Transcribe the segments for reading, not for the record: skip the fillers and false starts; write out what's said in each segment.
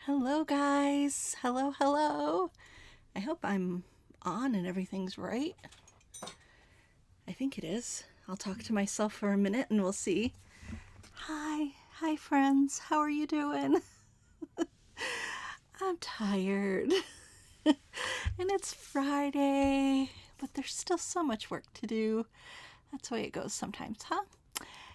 Hello guys, hello. I hope I'm on and everything's right. I think it is. I'll talk to myself for a minute and we'll see. Hi friends, how are you doing? I'm tired. And it's Friday, but there's still so much work to do. That's the way it goes sometimes, huh?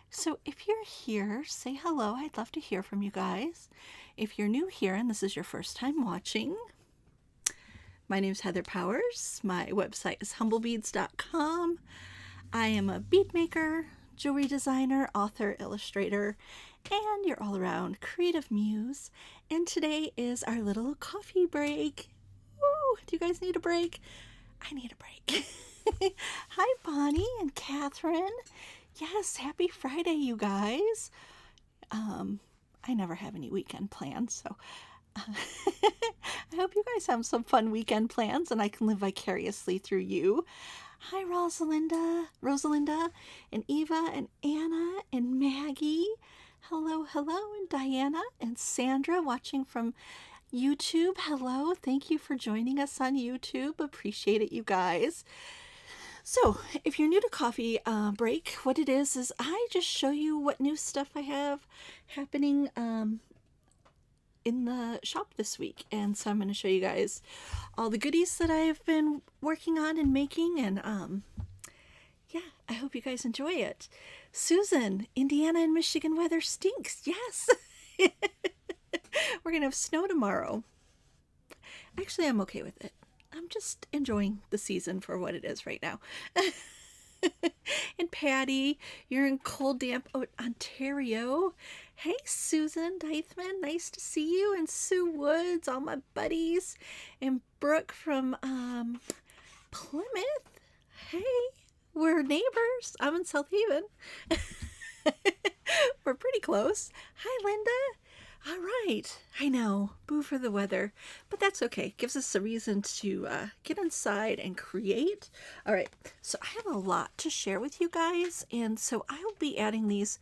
So if you're here, say hello. I'd love to hear from you guys. If you're new here and this is your first time watching, my name's Heather Powers. My website is humblebeads.com. I am a bead maker, jewelry designer, author, illustrator, and your all-around creative muse. And today is our little coffee break. Woo! Do you guys need a break? I need a break. Hi, Bonnie and Catherine. Yes, happy Friday, you guys. I never have any weekend plans, so I hope you guys have some fun weekend plans and I can live vicariously through you. Hi, Rosalinda, and Eva, and Anna, and Maggie. Hello, and Diana, and Sandra watching from YouTube. Hello, thank you for joining us on YouTube. Appreciate it, you guys. So, if you're new to Coffee Break, what it is I just show you what new stuff I have happening in the shop this week. And so I'm going to show you guys all the goodies that I've been working on and making. And yeah, I hope you guys enjoy it. Susan, Indiana and Michigan weather stinks. Yes. We're going to have snow tomorrow. Actually, I'm okay with it. I'm just enjoying the season for what it is right now. And Patty, you're in cold, damp Ontario. Hey, Susan Deithman, nice to see you. And Sue Woods, all my buddies. And Brooke from Plymouth. Hey, we're neighbors. I'm in South Haven. We're pretty close. Hi, Linda. All right, I know, boo for the weather, but that's okay. It gives us a reason to get inside and create. All right, so I have a lot to share with you guys, and so I'll be adding these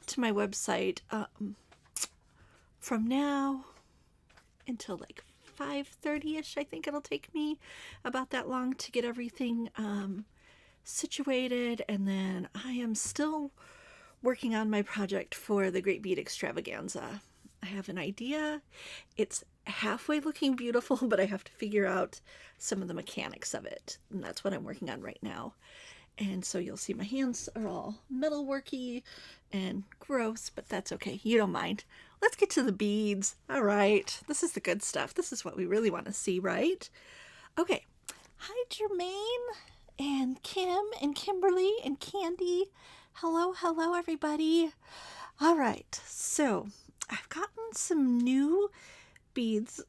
to my website from now until like 5:30ish. I think it'll take me about that long to get everything situated, and then I am still working on my project for the Great Bead Extravaganza. I have an idea. It's halfway looking beautiful, but I have to figure out some of the mechanics of it. And that's what I'm working on right now. And so you'll see my hands are all metalworky and gross, but that's okay. You don't mind. Let's get to the beads. All right. This is the good stuff. This is what we really want to see, right? Okay. Hi, Jermaine and Kim and Kimberly and Candy. Hello, everybody. All right. So I've gotten some new beads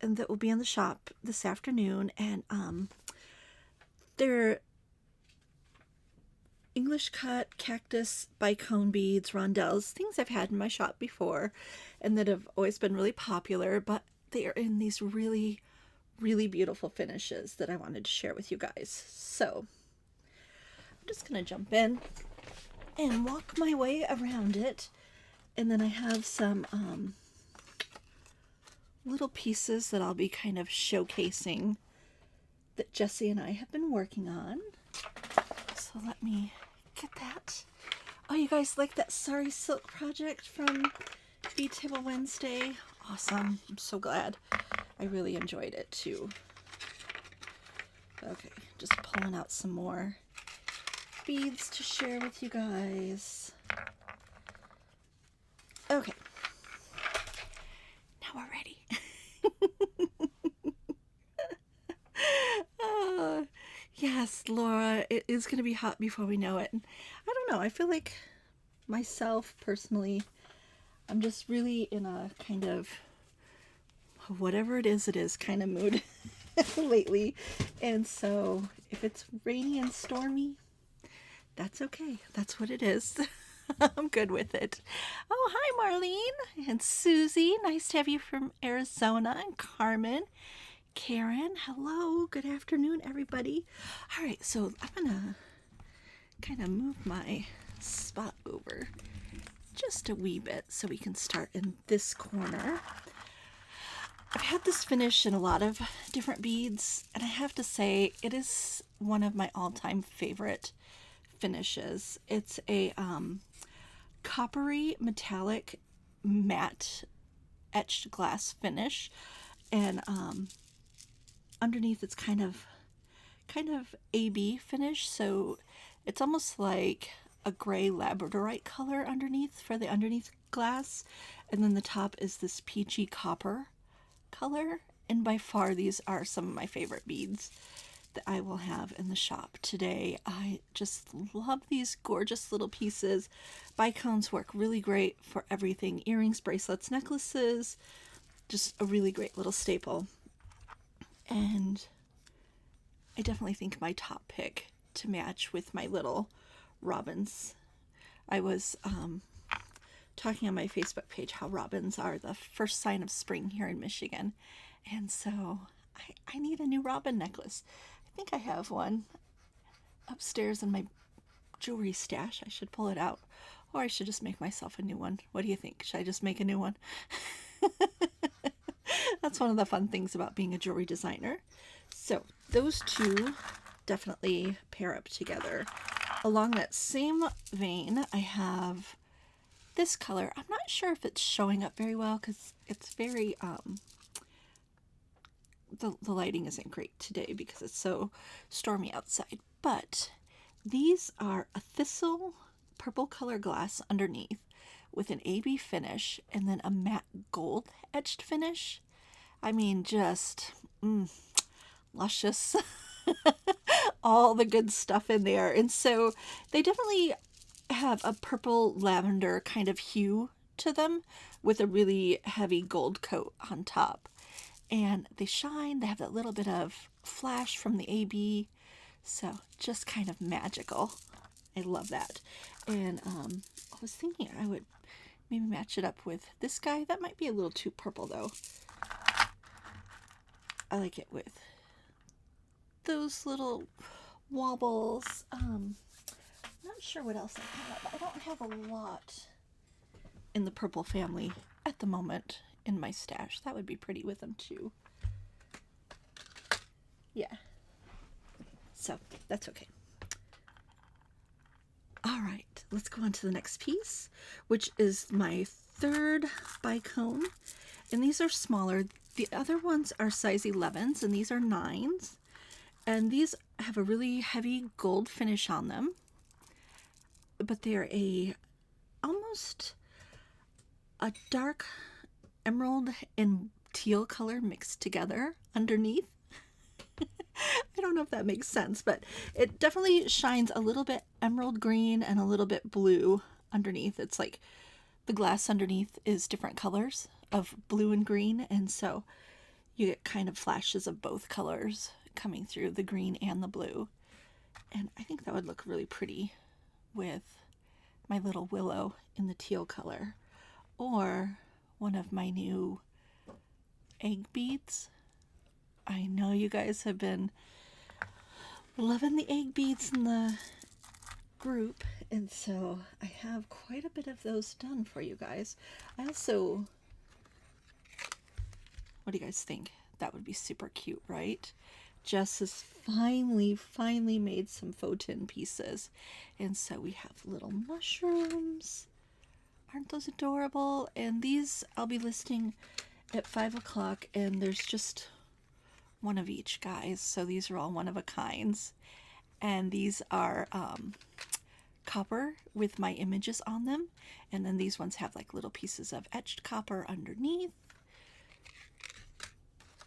that will be in the shop this afternoon, and they're English cut cactus bicone beads, rondelles, things I've had in my shop before and that have always been really popular, but they are in these really, really beautiful finishes that I wanted to share with you guys. So I'm just going to jump in and walk my way around it. And then I have some little pieces that I'll be kind of showcasing that Jessie and I have been working on. So let me get that. Oh, you guys like that Sari Silk project from Bead Table Wednesday? Awesome. I'm so glad. I really enjoyed it too. Okay, just pulling out some more beads to share with you guys. Okay, now we're ready. Yes, Laura, it is going to be hot before we know it. And I don't know, I feel like myself personally, I'm just really in a kind of whatever it is kind of mood lately. And so if it's rainy and stormy, that's okay. That's what it is. I'm good with it. Oh, hi, Marlene and Susie. Nice to have you from Arizona. And Carmen. Karen, hello. Good afternoon, everybody. All right, so I'm going to kind of move my spot over just a wee bit so we can start in this corner. I've had this finish in a lot of different beads, and I have to say it is one of my all-time favorite finishes. It's a coppery metallic matte etched glass finish, and underneath it's kind of AB finish, so it's almost like a gray labradorite color underneath for the underneath glass, and then the top is this peachy copper color. And by far these are some of my favorite beads that I will have in the shop today. I just love these gorgeous little pieces. Bicones work really great for everything: earrings, bracelets, necklaces. Just a really great little staple. And I definitely think my top pick to match with my little robins. I was talking on my Facebook page how robins are the first sign of spring here in Michigan. And so I need a new robin necklace. I think I have one upstairs in my jewelry stash. I should pull it out. Or I should just make myself a new one. What do you think? Should I just make a new one? That's one of the fun things about being a jewelry designer. So those two definitely pair up together. Along that same vein, I have this color. I'm not sure if it's showing up very well because it's very, the lighting isn't great today because it's so stormy outside. But these are a thistle purple color glass underneath with an AB finish and then a matte gold etched finish. I mean, just luscious. All the good stuff in there. And so they definitely have a purple lavender kind of hue to them with a really heavy gold coat on top. And they shine. They have that little bit of flash from the AB. So just kind of magical. I love that. And I was thinking I would maybe match it up with this guy. That might be a little too purple though. I like it with those little wobbles. Not sure what else I have. I don't have a lot in the purple family at the moment in my stash. That would be pretty with them too. Yeah. So that's okay. All right, let's go on to the next piece, which is my third bicone. And these are smaller. The other ones are size 11s and these are 9s. And these have a really heavy gold finish on them, but they're almost a dark emerald and teal color mixed together underneath. I don't know if that makes sense, but it definitely shines a little bit emerald green and a little bit blue underneath. It's like the glass underneath is different colors of blue and green, and so you get kind of flashes of both colors coming through, the green and the blue. And I think that would look really pretty with my little willow in the teal color, or one of my new egg beads. I know you guys have been loving the egg beads in the group, and so I have quite a bit of those done for you guys. I also, what do you guys think? That would be super cute, right? Jess has finally made some faux tin pieces. And so we have little mushrooms. Aren't those adorable? And these I'll be listing at 5 o'clock, and there's just one of each, guys. So these are all one of a kinds. And these are copper with my images on them. And then these ones have like little pieces of etched copper underneath.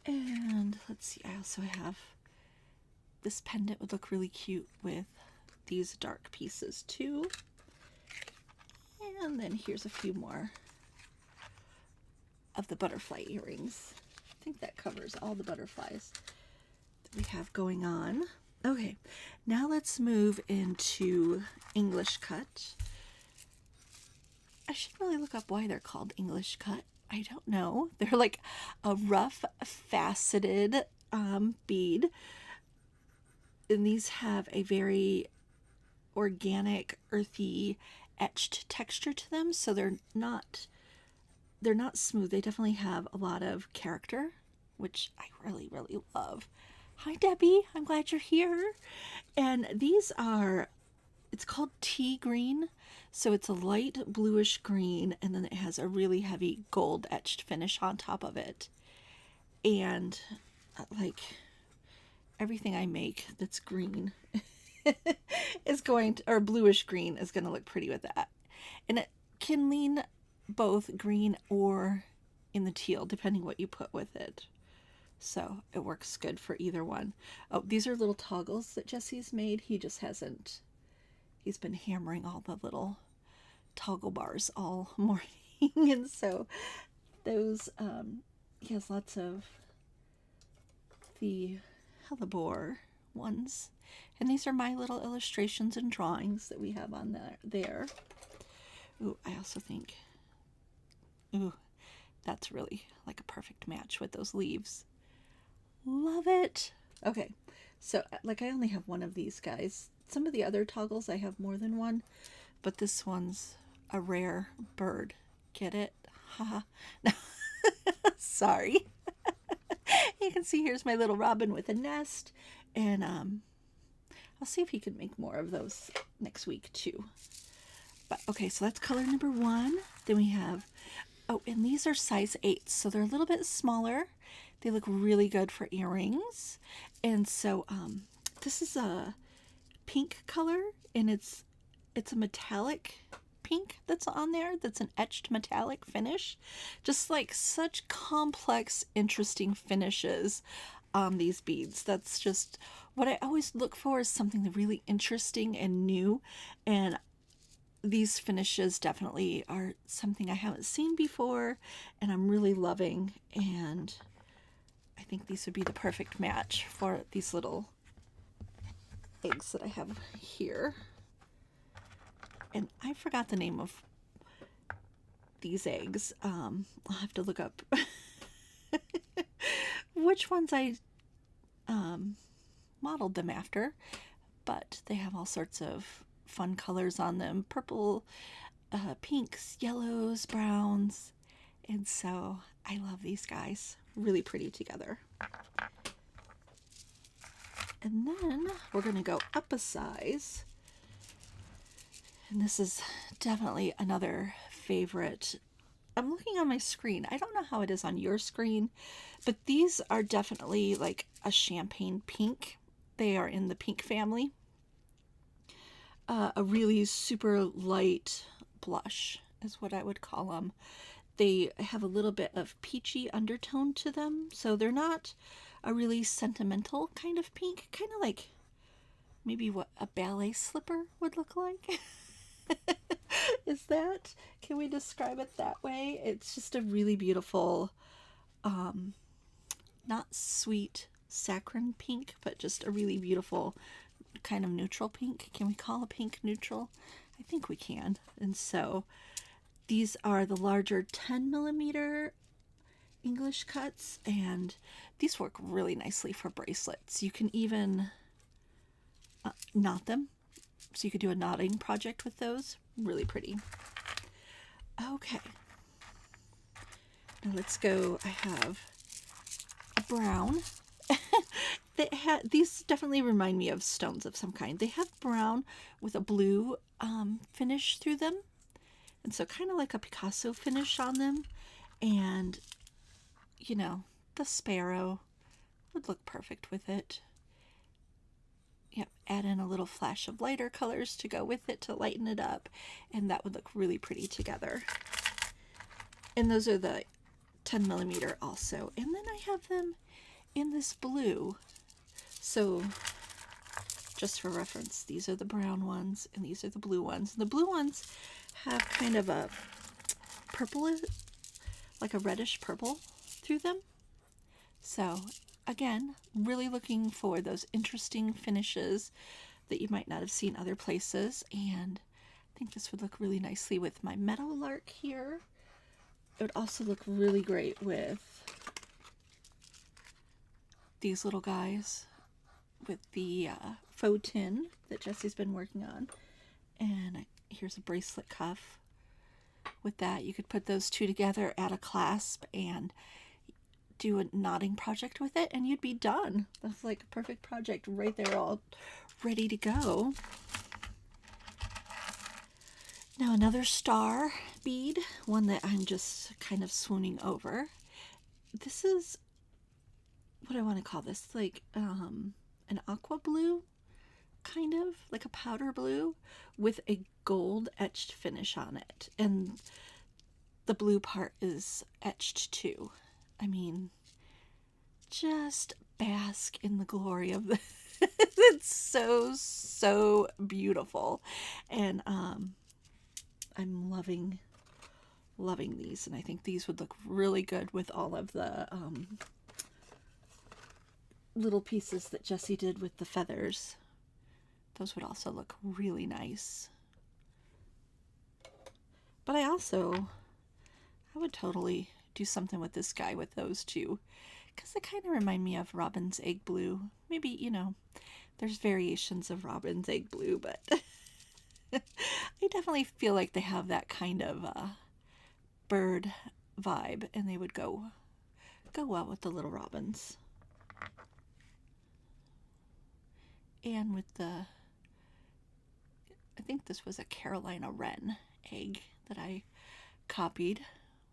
And let's see, I also have this pendant would look really cute with these dark pieces too. And then here's a few more of the butterfly earrings. I think that covers all the butterflies that we have going on. Okay, now let's move into English cut. I should really look up why they're called English cut. I don't know. They're like a rough, faceted bead. And these have a very organic, earthy, etched texture to them. So they're not smooth. They definitely have a lot of character which I really, really love. Hi, Debbie. I'm glad you're here. And these are, it's called tea green. So it's a light bluish green, and then it has a really heavy gold etched finish on top of it. And like everything I make that's green is going to, or bluish green is going to look pretty with that. And it can lean both green or in the teal, depending what you put with it. So it works good for either one. Oh, these are little toggles that Jesse's made. He just hasn't, he's been hammering all the little toggle bars all morning. And so those, he has lots of the hellebore ones. And these are my little illustrations and drawings that we have on there. Ooh, I also think, ooh, that's really like a perfect match with those leaves. Love it. Okay, so like I only have one of these guys. Some of the other toggles I have more than one, but this one's a rare bird. Get it? Haha. Sorry. You can see here's my little robin with a nest, and I'll see if he can make more of those next week too. But okay, so that's color number 1. Then we have, oh, and these are size 8, so they're a little bit smaller. They look really good for earrings. And so this is a pink color, and it's a metallic pink that's on there. That's an etched metallic finish. Just like such complex, interesting finishes on these beads. That's just what I always look for, is something really interesting and new. And these finishes definitely are something I haven't seen before, and I'm really loving. And I think these would be the perfect match for these little eggs that I have here. And I forgot the name of these eggs. I'll have to look up which ones I modeled them after, but they have all sorts of fun colors on them. Purple, pinks, yellows, browns. And so I love these guys. Really pretty together. And then we're going to go up a size. And this is definitely another favorite. I'm looking on my screen. I don't know how it is on your screen, but these are definitely like a champagne pink. They are in the pink family. A really super light blush is what I would call them. They have a little bit of peachy undertone to them, so they're not a really sentimental kind of pink, kind of like maybe what a ballet slipper would look like. Is that, can we describe it that way? It's just a really beautiful, not sweet saccharine pink, but just a really beautiful kind of neutral pink. Can we call a pink neutral? I think we can. And so these are the larger 10 millimeter English cuts, and these work really nicely for bracelets. You can even knot them, so you could do a knotting project with those. Really pretty. Okay, now let's go. I have a brown. These definitely remind me of stones of some kind. They have brown with a blue finish through them, and so kind of like a Picasso finish on them. And you know, the sparrow would look perfect with it. Yep, add in a little flash of lighter colors to go with it to lighten it up, and that would look really pretty together. And those are the 10 millimeter also. And then I have them in this blue. So just for reference, these are the brown ones and these are the blue ones. And the blue ones have kind of a purple, like a reddish purple through them. So again, really looking for those interesting finishes that you might not have seen other places. And I think this would look really nicely with my meadowlark here. It would also look really great with these little guys with the faux tin that Jesse's been working on. And here's a bracelet cuff. With that, you could put those two together, add a clasp, and do a knotting project with it and you'd be done. That's like a perfect project right there, all ready to go. Now another star bead, one that I'm just kind of swooning over. This is, what do I want to call this? Like an aqua blue, kind of like a powder blue with a gold etched finish on it. And the blue part is etched too. I mean, just bask in the glory of the it's so beautiful. And I'm loving these, and I think these would look really good with all of the little pieces that Jessie did with the feathers. Those would also look really nice. But I would totally do something with this guy with those two, because they kind of remind me of Robin's egg blue. Maybe, you know, there's variations of Robin's egg blue, but I definitely feel like they have that kind of bird vibe, and they would go well with the little robins. And with the, I think this was a Carolina wren egg that I copied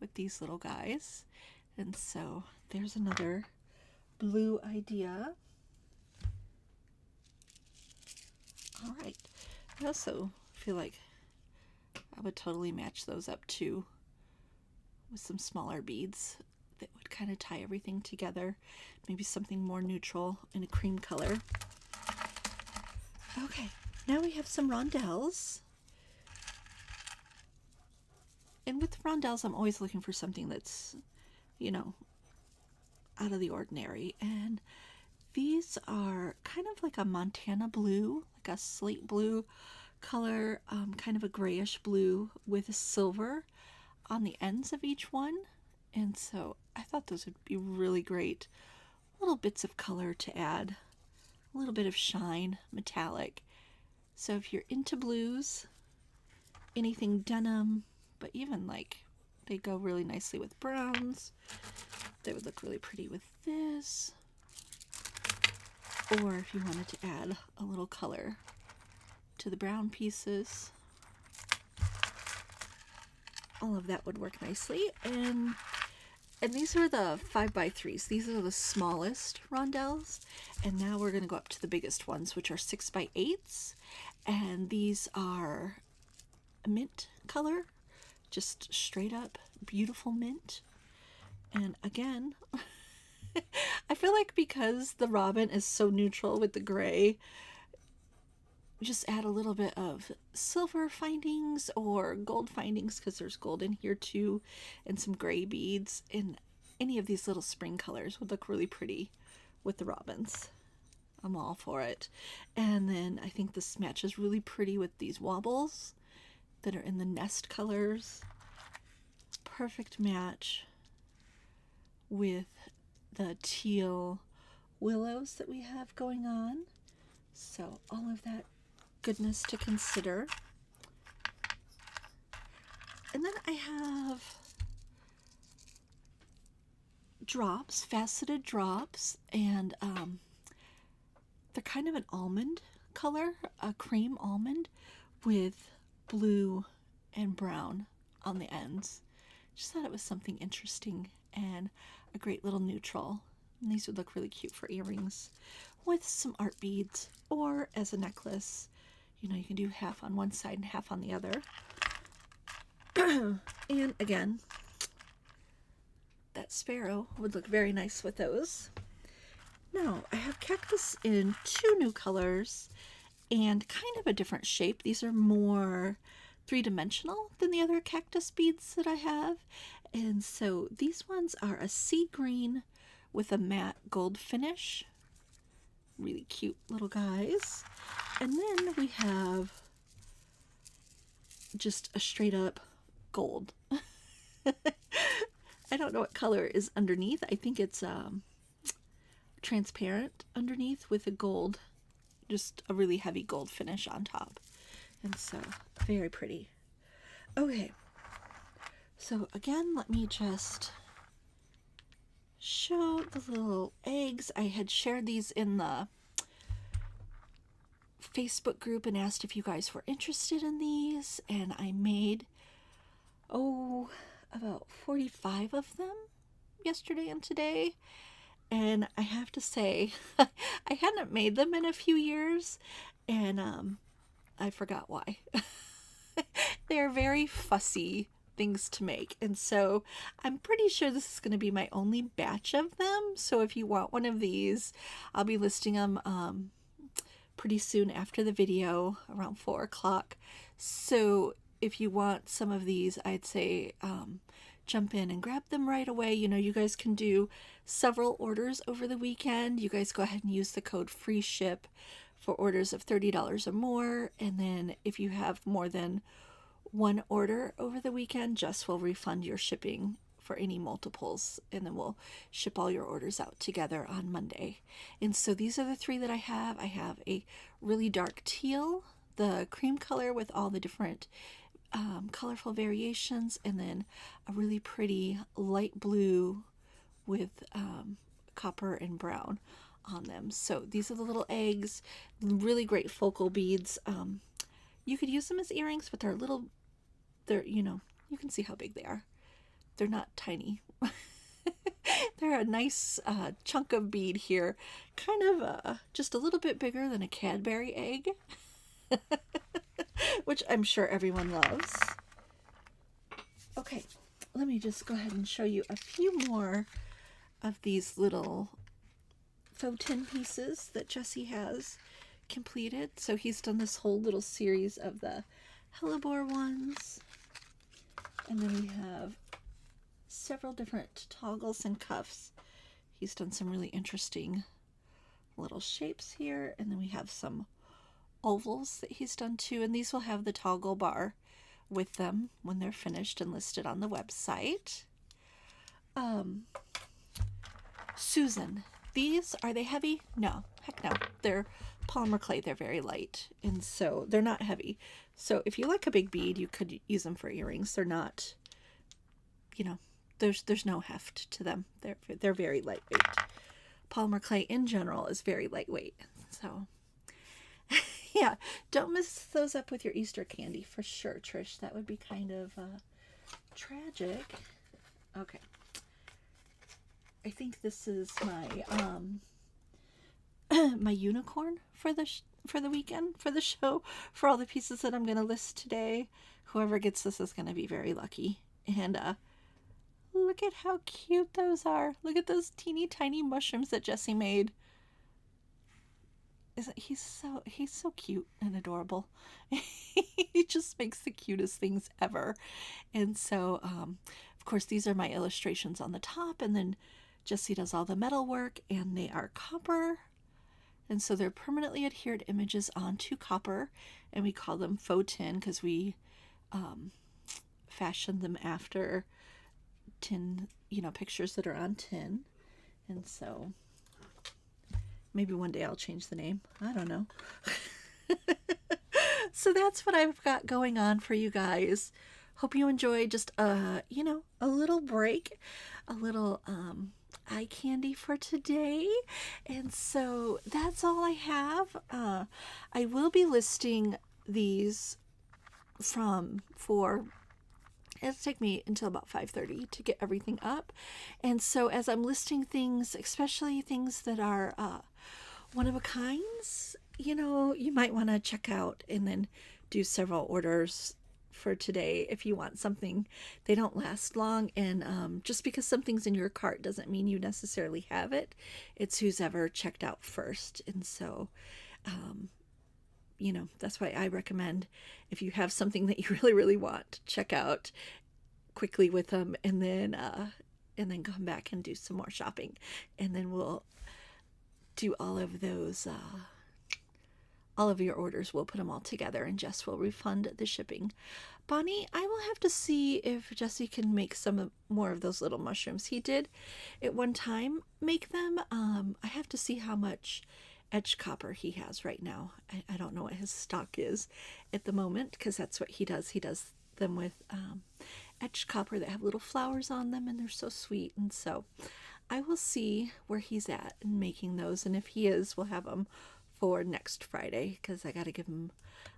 with these little guys. And so there's another blue idea. All right. I also feel like I would totally match those up too with some smaller beads that would kind of tie everything together. Maybe something more neutral in a cream color. Okay, now we have some Rondelles. And with Rondelles, I'm always looking for something that's, you know, out of the ordinary. And these are kind of like a Montana blue, like a slate blue color, kind of a grayish blue with silver on the ends of each one. And so I thought those would be really great. Little bits of color to add, a little bit of shine, metallic. So if you're into blues, anything denim, but even like they go really nicely with browns. They would look really pretty with this. Or if you wanted to add a little color to the brown pieces, all of that would work nicely. And these are the 5x3s. These are the smallest Rondelles. And now we're going to go up to the biggest ones, which are 6x8s. And these are a mint color, just straight up beautiful mint. And again, I feel like because the robin is so neutral with the gray, just add a little bit of silver findings or gold findings, because there's gold in here too, and some gray beads. And any of these little spring colors would look really pretty with the robins. I'm all for it. And then I think this matches really pretty with these wobbles that are in the nest colors. Perfect match with the teal willows that we have going on. So all of that goodness to consider. And then I have drops, faceted drops, and they're kind of an almond color, a cream almond with blue and brown on the ends. Just thought it was something interesting and a great little neutral. And these would look really cute for earrings with some art beads, or as a necklace. You know, you can do half on one side and half on the other. And again, that sparrow would look very nice with those. Now, I have cactus in 2 new colors and kind of a different shape. These are more 3-dimensional than the other cactus beads that I have. And so these ones are a sea green with a matte gold finish. Really cute little guys. And then we have just a straight up gold. I don't know what color is underneath. I think it's transparent underneath with a gold, just a really heavy gold finish on top. And so very pretty. Okay, so again, let me just show the little eggs. I had shared these in the Facebook group and asked if you guys were interested in these, and I made about 45 of them yesterday and today. And I have to say, I hadn't made them in a few years, and I forgot why. They're very fussy things to make, and so I'm pretty sure this is going to be my only batch of them. So if you want one of these, I'll be listing them pretty soon after the video, around 4 o'clock. So if you want some of these, I'd say jump in and grab them right away. You know, you guys can do several orders over the weekend. You guys go ahead and use the code free ship for orders of $30 or more. And then if you have more than one order over the weekend, Jess will refund your shipping for any multiples, and then we'll ship all your orders out together on Monday. And so these are the 3 that I have. I have a really dark teal, the cream color with all the different colorful variations, and then a really pretty light blue with copper and brown on them. So these are the little eggs, really great focal beads. You could use them as earrings, but they're, you know, you can see how big they are. They're not tiny. They're a nice chunk of bead here, kind of just a little bit bigger than a Cadbury egg, which I'm sure everyone loves. Okay, let me just go ahead and show you a few more of these little faux tin pieces that Jesse has completed. So he's done this whole little series of the hellebore ones, and then we have several different toggles and cuffs. He's done some really interesting little shapes here, and then we have some ovals that he's done too, and these will have the toggle bar with them when they're finished and listed on the website. Susan, these, are they heavy? No, heck no. They're polymer clay. They're very light, and so they're not heavy. So if you like a big bead, you could use them for earrings. They're not, you know, there's no heft to them. They're very lightweight. Polymer clay in general is very lightweight. So yeah, don't mix those up with your Easter candy for sure, Trish. That would be kind of tragic. Okay. I think this is my my unicorn for the weekend, for the show, for all the pieces that I'm going to list today. Whoever gets this is going to be very lucky. And look at how cute those are. Look at those teeny tiny mushrooms that Jesse made. He's so cute and adorable. He just makes the cutest things ever. And so of course these are my illustrations on the top, and then Jesse does all the metal work, and they are copper, and so they're permanently adhered images onto copper, and we call them faux tin because we fashioned them after tin, you know, pictures that are on tin. And so maybe one day I'll change the name. I don't know. So that's what I've got going on for you guys. Hope you enjoy just you know, a little break, a little eye candy for today. And so that's all I have. I will be listing these it'll take me until about 5:30 to get everything up. And so as I'm listing things, especially things that are one of a kinds, you know, you might want to check out and then do several orders for today if you want something. They don't last long, and just because something's in your cart doesn't mean you necessarily have it. It's who's ever checked out first. And so you know, that's why I recommend, if you have something that you really, really want, check out quickly with them, and then come back and do some more shopping, and then we'll do all of those, all of your orders. We'll put them all together, and Jess will refund the shipping. Bonnie, I will have to see if Jesse can make some more of those little mushrooms. He did at one time make them. I have to see how much etched copper he has right now. I don't know what his stock is at the moment, because that's what he does. He does them with etched copper that have little flowers on them, and they're so sweet. And so I will see where he's at in making those, and if he is, we'll have them for next Friday, because I got to give him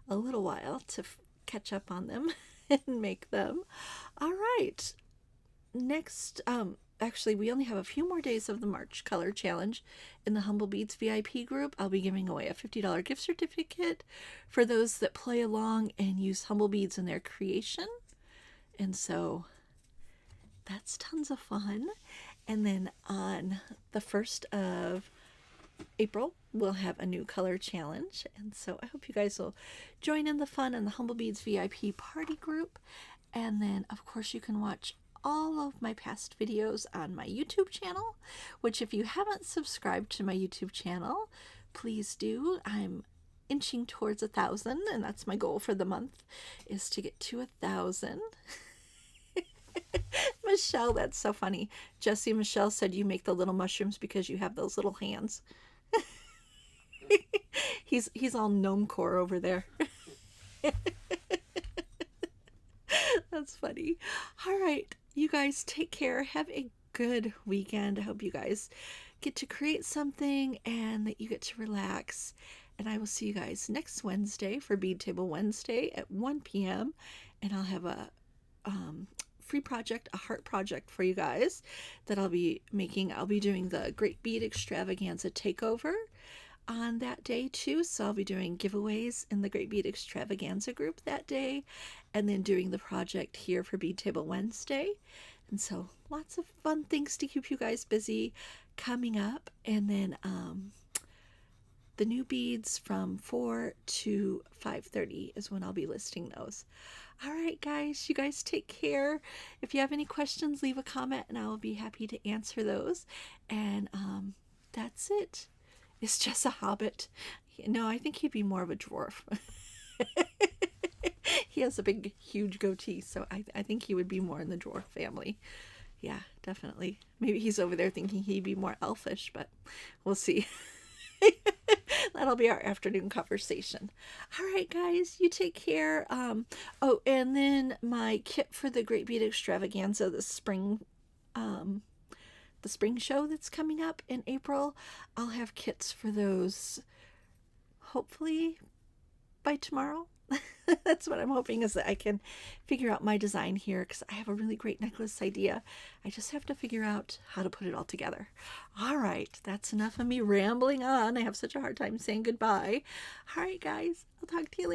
a little while to catch up on them and make them. All right. Next, actually, we only have a few more days of the March Color Challenge in the Humblebeads VIP group. I'll be giving away a $50 gift certificate for those that play along and use Humblebeads in their creation. And so that's tons of fun. And then on the 1st of April, we'll have a new color challenge. And so I hope you guys will join in the fun in the Humblebeads VIP party group. And then, of course, you can watch all of my past videos on my YouTube channel, which if you haven't subscribed to my YouTube channel, please do. I'm inching towards 1,000, and that's my goal for the month, is to get to 1,000. Michelle, that's so funny. Jessie and Michelle said you make the little mushrooms because you have those little hands. He's all gnome core over there. That's funny. All right, you guys take care. Have a good weekend. I hope you guys get to create something and that you get to relax. And I will see you guys next Wednesday for Bead Table Wednesday at 1 p.m. And I'll have a free project, a heart project for you guys that I'll be making. I'll be doing the Great Bead Extravaganza Takeover on that day too, so I'll be doing giveaways in the Great Bead Extravaganza group that day, and then doing the project here for Bead Table Wednesday. And so lots of fun things to keep you guys busy coming up. And then the new beads from 4 to 5:30 is when I'll be listing those. All right, guys, you guys take care. If you have any questions, leave a comment and I will be happy to answer those. And that's it. It's just a hobbit. No, I think he'd be more of a dwarf. He has a big, huge goatee, so I think he would be more in the dwarf family. Yeah, definitely. Maybe he's over there thinking he'd be more elfish, but we'll see. That'll be our afternoon conversation. All right, guys, you take care. Oh, and then my kit for the Great Bead Extravaganza, the spring show that's coming up in April. I'll have kits for those hopefully by tomorrow. That's what I'm hoping, is that I can figure out my design here, because I have a really great necklace idea. I just have to figure out how to put it all together. All right, that's enough of me rambling on. I have such a hard time saying goodbye. All right, guys, I'll talk to you later.